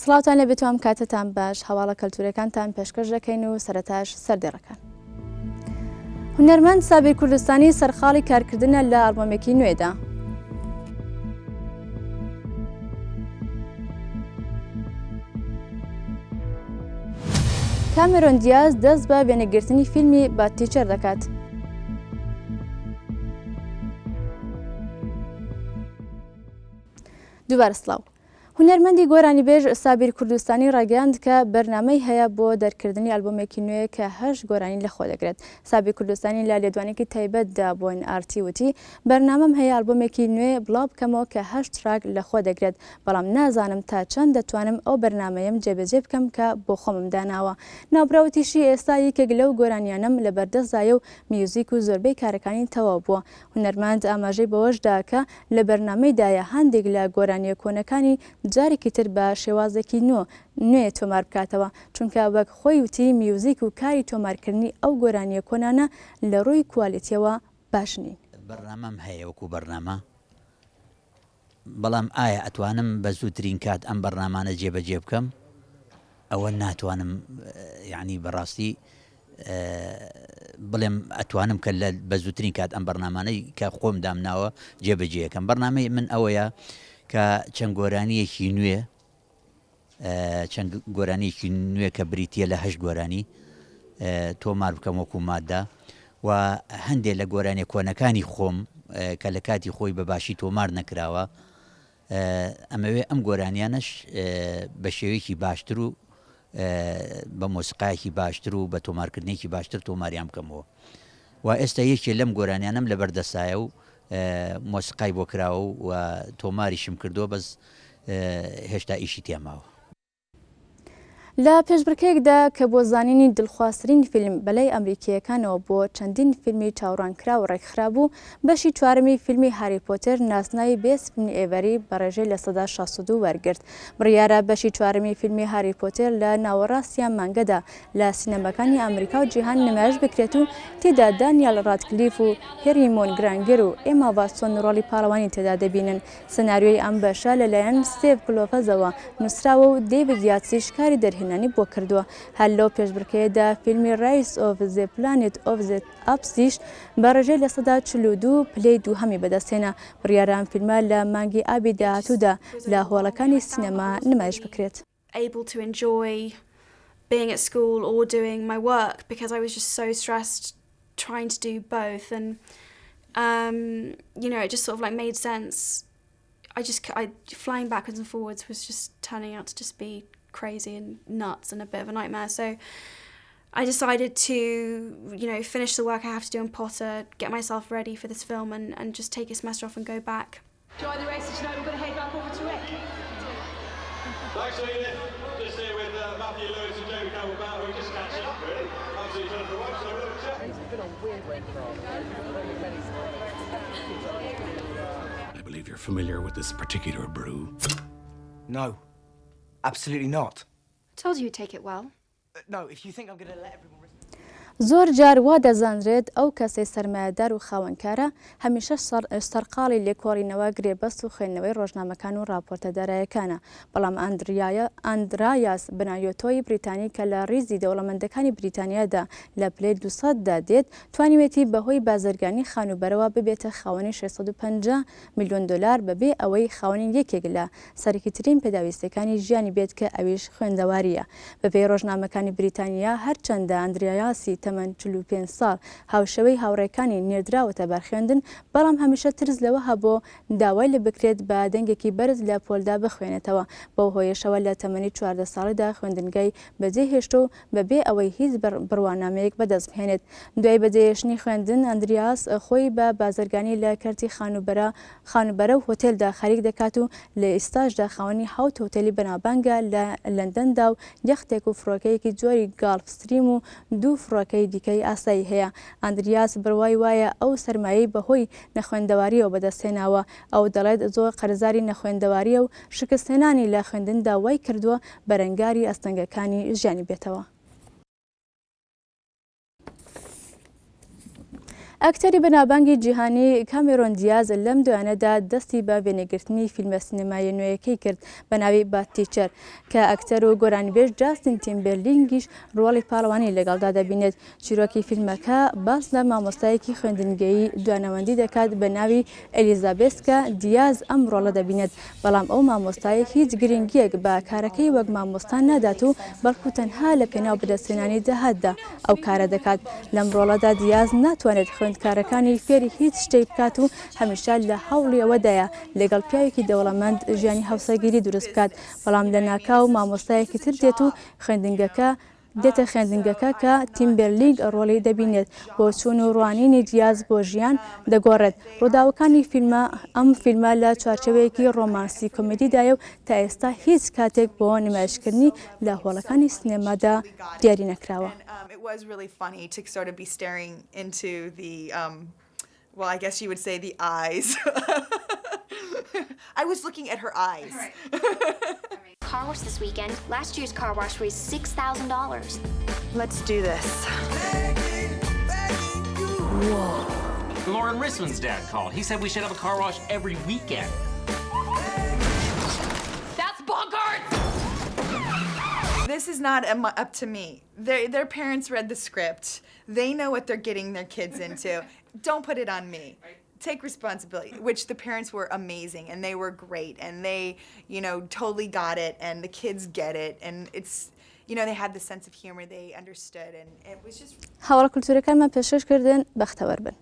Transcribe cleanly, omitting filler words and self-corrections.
سڵاوتان لە بێتوام کاتتان باش هەواڵە کەلتورەکانتان پێشکەش دەکەین و سەرەتاش سەردێڕەکان. هونەرمەند سابیر کوردستانی سەرخاڵی کارکردنە لە ئەڵبۆمێکی نوێدا. کامێرۆن دیاز دەست بە وێنەگرتنی فیلمی باد تیچەر دەکات. دووبارە سڵاو. هونەرمەندی گۆرانیبێژ سابیر کوردستانی ڕاگەیاند کە بەرنامەی هەیە بۆ دەرکردنی ئەلبۆمێکی نوێ کە 8 گۆرانی لەخۆ دەگرێت. سابیر کوردستانی لە لێدوانێکی تایبەتدا بۆ NRT وتی بەرنامەم هەیە ئەلبۆمێکی نوێ بڵاو بکەمەوە کە 8 تراک لەخۆ دەگرێت، بەڵام نازانم تا چەند دەتوانم ئەو بەرنامەیەم جێبەجێ بکەم کە بۆ خۆمم داناوە. ناوبراوتیشی ئێستا یەکێک لەو گۆرانیانم لە بەردەستدایە و میوزیک و زۆربەی کارەکانی تەواو بووە. هونەرمەند ئاماژەی بەوەشدا کە لە بەرنامەیدایە هەندێک لە گۆرانیە کۆنەکانی جارێکی تر بە شێوازێکی نوێ تۆمار بکاتەوە، چونکە وەک خۆی وتی میوزیک و کاری تۆمارکردنی ئەو گۆرانیە کۆنانە لە ڕووی کوالیتیەوە باش نین. بەرنامەم هەیە وەکو بەرنامە، بەڵام ئایا ئەتوانم بە زووترین کات ئەم بەرنامانە جێبەجێ بکەم؟ ئەوە ناتوانم، یعنی بەڕاستی بڵێم ئەتوانم کە بە زووترین کات ئەم بەرنامانەی کە خۆم دامناوە جێبەجێ یەکەم. بەرنامەی من ئەوەیە کە چەند گۆرانیەکی نوێ چەند گۆرانیەکی نوێ کە بریتە لە 8 گۆرانی تۆمار بکەم وەکو مادە و هەندێک لە گۆرانی کۆنەکانی خۆم کە لە کاتی خۆی بەباشی تۆمار نەکراوە ئەمەوێ ئەم گۆرانیانش بە شێوەیەکی باشتر و بە مۆسیقایەکی باشتر و بە تۆمارکردنێکی باشتر تۆماریان بکەمەوە. و ئێستا یەکێ لەم گۆرانیانم لە بەردەسایە و مۆسیقای بۆ کراوە و تۆماریشم کردووە، بەس هێشتا ئیشی تێماوە. لە پێشبڕکێکدا کە بۆ زانینی دڵخوازترین فیلم بەلای ئەمریکیەکانەوە بۆ چەندین فیلمی چاوەڕانکرا و ڕێکخرا بوو، بەشی چوارمی فیلمی هاری پۆتەر ناسناوی بێست فیلمی ئێڤەری بە ڕێژەی لە سەدا 62 وەرگرت. بڕیارە بەشی چوارمی فیلمی هاری پۆتەر لە ناوەڕاستیان مانگەدا لە سینەماکانی ئەمریکا و جیهان نمایش بکرێت و تێدا دانیال ڕادکلیف و هێریمۆن گرانگەر و ئێما واتسۆن ڕۆڵی پاڵەوانی تێدا دەبینن. سناریۆی ئەم بەشە لەلایەن ستیڤ کلۆفەزەوە نووسراوە و دەیڤید یاتسی شکاری دەرهێنانی بۆ کردووە. هەر لەو پێشبڕکێدا فیلمی ڕایس ئۆف زە پلانێت ئۆف زە ئاپسیش بە ڕێژەی لە سەدا 42 پلەی دووهەمی بەدەستهێنا. بڕیارە ئەم فیلمە لە مانگی ئابی داهاتوودا لە هۆڵەکانی سینەما نمایش بکرێت. Being at school or doing my work because I was just so stressed trying to do both, and you know, it just sort of like made sense. Flying backwards and forwards was just turning out to just be crazy and nuts and a bit of a nightmare. So I decided to, you know, finish the work I have to do in Potter, get myself ready for this film, and just take a semester off and go back. Join the race tonight. We're going to head back over to Rick. Thanks, Edith. Just here with Matthew Lewis and Jamie Campbell. We're just catching up, really. Absolutely done for once. So we'll check. It's been a weird week for I believe you're familiar with this particular brew. No, absolutely not. Told you you'd take it well. No, if you think I'm going to let everyone... زۆر جار وا دەزانرێت ئەو کەسەی سەرمایەدار و خاوەنکارە هەمیشە سەرقاڵی لێکۆڵینەوە گرێبەست و خوێندنەوەی ڕۆژنامەکان و راپۆرتە دارایەکانە. بەڵام ئاندرایاس بنایۆتۆی بریتانی کە لە ڕیزی دەوڵەمەندەکانی بریتانیادا لە پلەی 200دا دێت، توانیوێتی بەهۆی بازرگانی خانوبەرەوە ببێتە خاوەنی 650 میلیۆن دلار بەبێ ئەوەی خاوەنی یەکێک لە سەرەکیترین پێداویستەکانی ژیانی بێت کە ئەویش خوێندەواریە. بەپێی ڕۆژنامەکانی بریتانیا هەرچەندە ئاندرایاسی تەمەن 45 ساڵ هاوشەوەی هاوڕێکانی نێردراوەتە بەرخوێندن، بەڵام هەمیشە ترس لەوە هەبوو داوای لێ بکرێت بە دەنگێکی بەرز لە پۆلدا بخوێنێتەوە. بەو هۆیشەوە لە تەمەنی 14 ساڵیدا خوێندنگای بەجێهێشتە و بەبێ ئەوەی هیچ بڕوانامەیەک بەدەست بهێنێت. دوای بەجێهێشتنی خوێندن، ئەندریاس خۆی بە بازرگانی لە کەرتی خانوبەرە و هۆتێلدا خەریک دەکات و لە ئێستاشدا خاوەنی 7 هۆتێلی بەناوبانگە لە لەندەندا و یەختێک و فڕۆکەیەکی جۆری گالف ستریم و 2 فڕۆکەی دیکەی ئاسایی هەیە. ئەندریاس بڕوای وایە ئەو سەرمایەی بەهۆی نەخوێندەواریەوە بەدەستهێناوە. ئەو دەڵێت زۆر قەرزاری نەخوێندەواریە و شکستهێنانی لە خوێندندا وای کردووە بەرەنگاری ئەستەنگەکانی ژیانی بێتەوە. ئەکتەری بەناوبانگی جیهانی کامێرۆن دیاز لەم دوایانەدا دەستی بە وێنەگرتنی فیلمە سینەمای نوێیەکەی کرد بە ناوی باد تیچەر کە ئەکتەر و گۆرانیبێژ جاستین تیمبەرلینگیش ڕۆڵی پاڵەوانی لەگەڵدا دەبینێت. چیرۆکی فیلمەکە باس لە مامۆستایەکی خوێندنگەیی دوانەوەندی دەکات بە ناوی ئەلیزابێسکە دیاز ئەم ڕۆڵە دەبینێت، بەڵام ئەو مامۆستایە هیچ گرنگیەک بە کارەکەی وەک مامۆستا نادات و بەڵکو تەنها لە پێناو بەدەستهێنانی داهاتدا ئەو کارە دەکات. لەم ڕۆڵەدا دیاز ناتوانێت خوێندکارەکانی فێری هیچ شتێک بکات و هەمیشە لە هەوڵی ئەوەدایە لەگەڵ پیاوێکی دەوڵەمەند ژیانی هاوسەرگیری دروست بکات، بەڵام لە ناکاو مامۆستایەکی تر دێت و خوێندنگەکە دێتە خوێندنگەکە کە تیمبەرلینگ ڕۆڵی دەبینێت بۆ چوون و ڕوانینی دیاز بۆ ژیان دەگۆڕێت. ڕووداوەکانی ئەم فیلمە لە چوارچێوەیەکی ڕۆمانسی کۆمێدیدایە و تا ئێستا هیچ کاتێک بۆ نمایشکردنی لە هۆڵەکانی سینێمادا دیاری نەکراوە. It was really funny to sort of be staring into the, well, I guess you would say the eyes. I was looking at her eyes. Car wash this weekend. Last year's car wash raised $6,000. Let's do this. Whoa. Lauren Risman's dad called. He said we should have a car wash every weekend. That's bonkers! This is not up to me. Their parents read the script. They know what they're getting their kids into. Don't put it on me. Take responsibility, which the parents were amazing and they were great and they, you know, totally got it and the kids get it and it's, you know, they had the sense of humor, they understood and it was just... هاوڵە کولتورەکانمان پێشکەش کردن بەختەوەر بن.